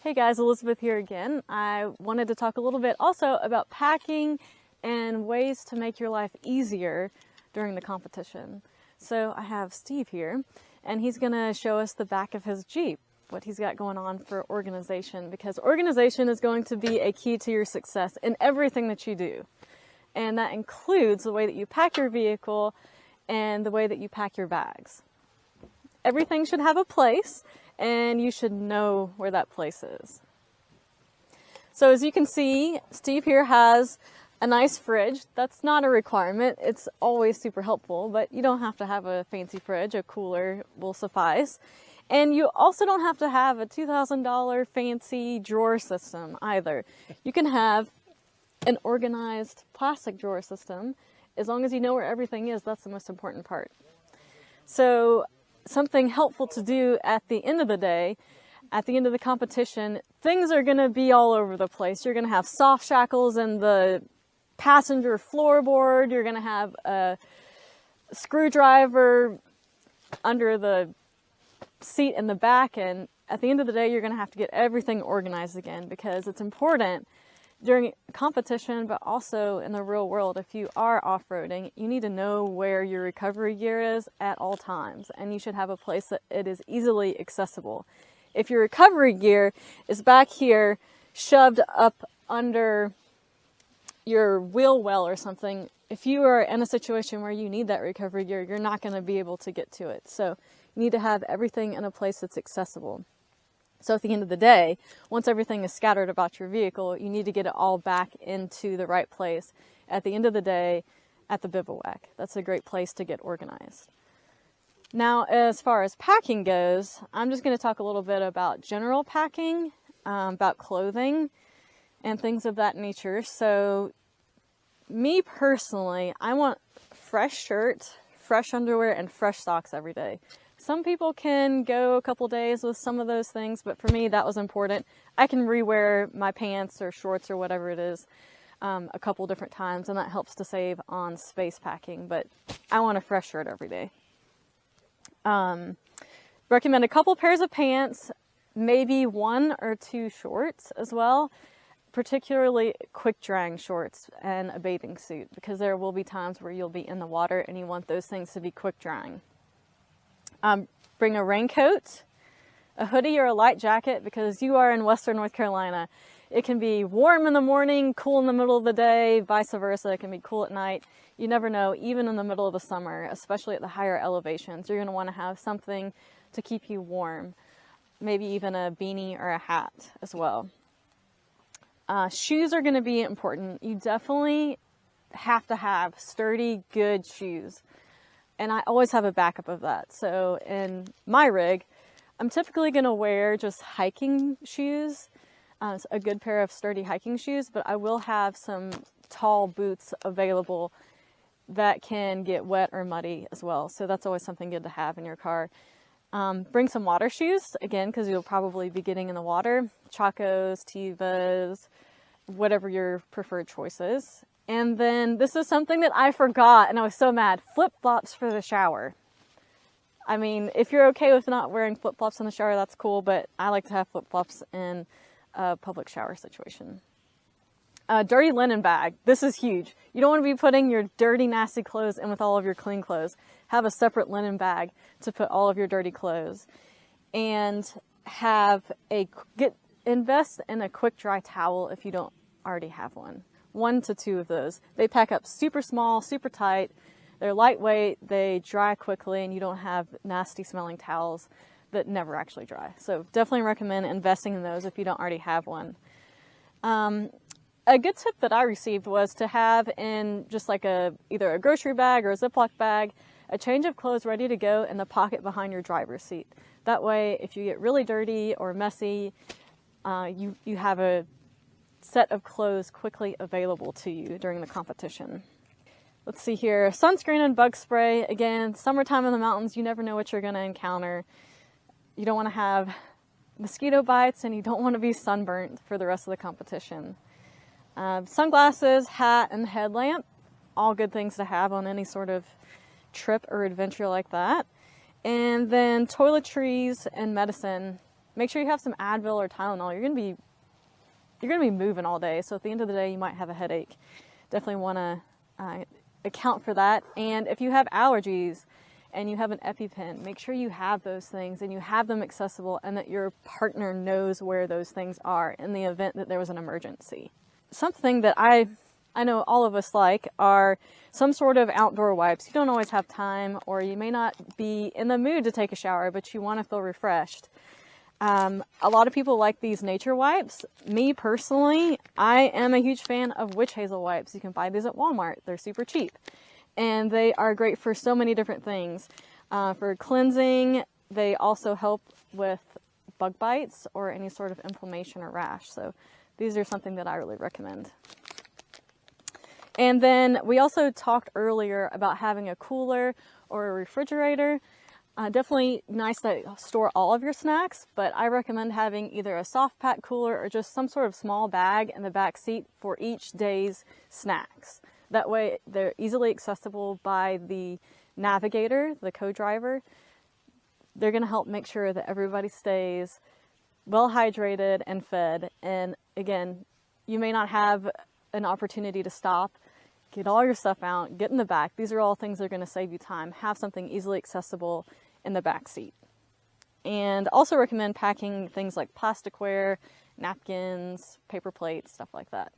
Hey guys, Elizabeth here again. I wanted to talk a little bit also about packing and ways to make your life easier during the competition. So I have Steve here, and he's going to show us the back of his Jeep, what he's got going on for organization, because organization is going to be a key to your success in everything that you do. And that includes the way that you pack your vehicle and the way that you pack your bags. Everything should have a place, and you should know where that place is. So as you can see, Steve here has a nice fridge. That's not a requirement. It's always super helpful, but you don't have to have a fancy fridge. A cooler will suffice. And you also don't have to have a $2,000 fancy drawer system either. You can have an organized plastic drawer system. As long as you know where everything is, that's the most important part. So something helpful to do at the end of the day, at the end of the competition, things are going to be all over the place. You're going to have soft shackles in the passenger floorboard. You're going to have a screwdriver under the seat in the back. And at the end of the day, you're going to have to get everything organized again, because it's important during competition, but also in the real world. If you are off-roading, you need to know where your recovery gear is at all times, and you should have a place that it is easily accessible. If your recovery gear is back here shoved up under your wheel well or something, if you are in a situation where you need that recovery gear, you're not going to be able to get to it. So you need to have everything in a place that's accessible. So at the end of the day, once everything is scattered about your vehicle, you need to get it all back into the right place at the end of the day at the bivouac. That's a great place to get organized. Now, as far as packing goes, I'm just going to talk a little bit about general packing, about clothing and things of that nature. So me personally, I want fresh shirts, fresh underwear, and fresh socks every day. Some people can go a couple days with some of those things, but for me, that was important. I can rewear my pants or shorts or whatever it is a couple different times, and that helps to save on space packing, but I want a fresh shirt every day. Recommend a couple pairs of pants, maybe 1 or 2 shorts as well, particularly quick drying shorts and a bathing suit, because there will be times where you'll be in the water and you want those things to be quick drying. Bring a raincoat, a hoodie, or a light jacket, because you are in Western North Carolina. It can be warm in the morning, cool in the middle of the day, vice versa. It can be cool at night. You never know, even in the middle of the summer, especially at the higher elevations, you're going to want to have something to keep you warm. Maybe even a beanie or a hat as well. Shoes are going to be important. You definitely have to have sturdy, good shoes. And I always have a backup of that. So in my rig, I'm typically going to wear just hiking shoes, a good pair of sturdy hiking shoes, but I will have some tall boots available that can get wet or muddy as well. So that's always something good to have in your car. Bring some water shoes, again, because you'll probably be getting in the water. Chacos, Tevas, whatever your preferred choice is. And then this is something that I forgot, and I was so mad. Flip-flops for the shower. I mean, if you're okay with not wearing flip-flops in the shower, that's cool, but I like to have flip-flops in a public shower situation. Dirty linen bag. This is huge. You don't want to be putting your dirty, nasty clothes in with all of your clean clothes. Have a separate linen bag to put all of your dirty clothes. And invest in a quick dry towel if you don't already have one. 1 to 2 of those. They pack up super small, super tight. They're lightweight, they dry quickly, and you don't have nasty smelling towels that never actually dry. So definitely recommend investing in those if you don't already have one. A good tip that I received was to have in just like either a grocery bag or a Ziploc bag, a change of clothes ready to go in the pocket behind your driver's seat. That way, if you get really dirty or messy, you have a set of clothes quickly available to you during the competition. Let's see here. Sunscreen and bug spray. Again, summertime in the mountains, you never know what you're going to encounter. You don't want to have mosquito bites, and you don't want to be sunburnt for the rest of the competition. Sunglasses, hat, and headlamp. All good things to have on any sort of trip or adventure like that. And then toiletries and medicine make sure you have some Advil or Tylenol. You're going to be moving all day, so at the end of the day you might have a headache. Definitely want to account for that. And if you have allergies and you have an EpiPen, make sure you have those things and you have them accessible, and that your partner knows where those things are in the event that there was an emergency. Something that I know all of us like are some sort of outdoor wipes. You don't always have time, or you may not be in the mood to take a shower, but you want to feel refreshed. A lot of people like these nature wipes. Me personally, I am a huge fan of witch hazel wipes. You can buy these at Walmart. They're super cheap. And they are great for so many different things. For cleansing, they also help with bug bites or any sort of inflammation or rash. So these are something that I really recommend. And then we also talked earlier about having a cooler or a refrigerator. Definitely nice to store all of your snacks, but I recommend having either a soft pack cooler or just some sort of small bag in the back seat for each day's snacks. That way they're easily accessible by the navigator, the co-driver. They're going to help make sure that everybody stays well hydrated and fed. And again, you may not have an opportunity to stop. Get all your stuff out, get in the back. These are all things that are going to save you time. Have something easily accessible in the back seat. And also recommend packing things like plasticware, napkins, paper plates, stuff like that.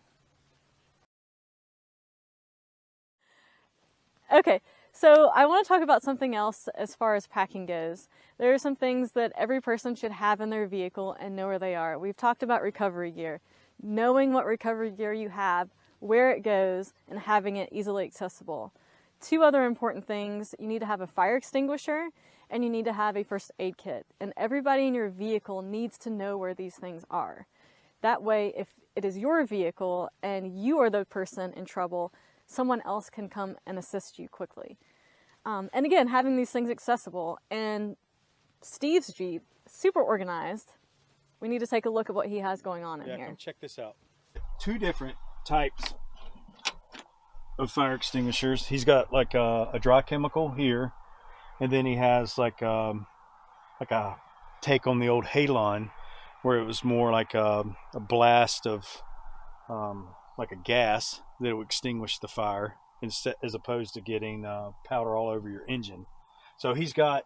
Okay, so I want to talk about something else as far as packing goes. There are some things that every person should have in their vehicle and know where they are. We've talked about recovery gear. Knowing what recovery gear you have, where it goes, and having it easily accessible. Two other important things: you need to have a fire extinguisher and you need to have a first aid kit. And everybody in your vehicle needs to know where these things are. That way, if it is your vehicle and you are the person in trouble, someone else can come and assist you quickly. And again, having these things accessible. And Steve's Jeep, super organized. We need to take a look at what he has going on in here. Yeah, come check this out. Two different types of fire extinguishers. He's got like a dry chemical here, and then he has like a take on the old halon, where it was more like a blast of like a gas that would extinguish the fire, instead, as opposed to getting powder all over your engine. So he's got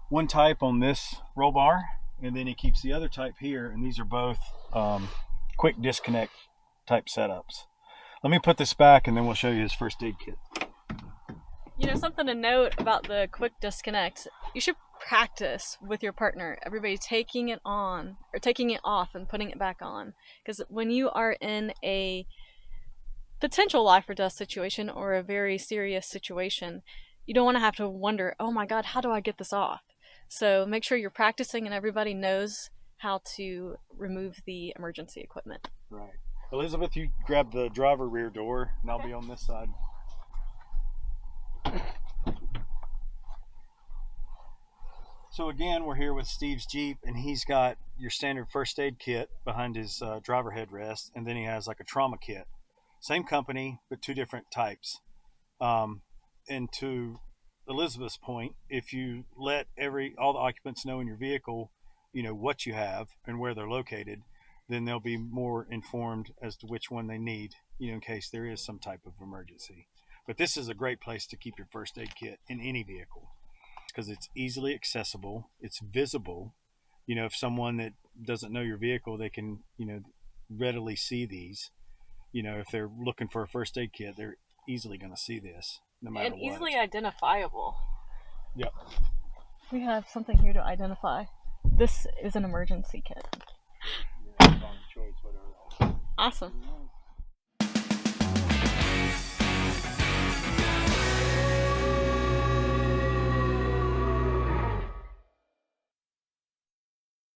one type on this roll bar, and then he keeps the other type here, and these are both quick disconnect type setups. Let me put this back and then we'll show you his first aid kit. You know, something to note about the quick disconnect, you should practice with your partner, everybody taking it on or taking it off and putting it back on. Because when you are in a potential life or death situation or a very serious situation, you don't want to have to wonder, oh my God, how do I get this off? So make sure you're practicing and everybody knows how to remove the emergency equipment. Right. Elizabeth, you grab the driver rear door and I'll be on this side. So again, we're here with Steve's Jeep, and he's got your standard first aid kit behind his driver headrest, and then he has like a trauma kit. Same company, but two different types. And to Elizabeth's point, if you let all the occupants know in your vehicle, you know, what you have and where they're located, then they'll be more informed as to which one they need, you know, in case there is some type of emergency. But this is a great place to keep your first aid kit in any vehicle, because it's easily accessible, it's visible. You know, if someone that doesn't know your vehicle, they can, you know, readily see these. You know, if they're looking for a first aid kit, they're easily going to see this, no matter what. And easily identifiable. Yep. We have something here to identify. This is an emergency kit. Yeah, wrong choice, whatever. Awesome.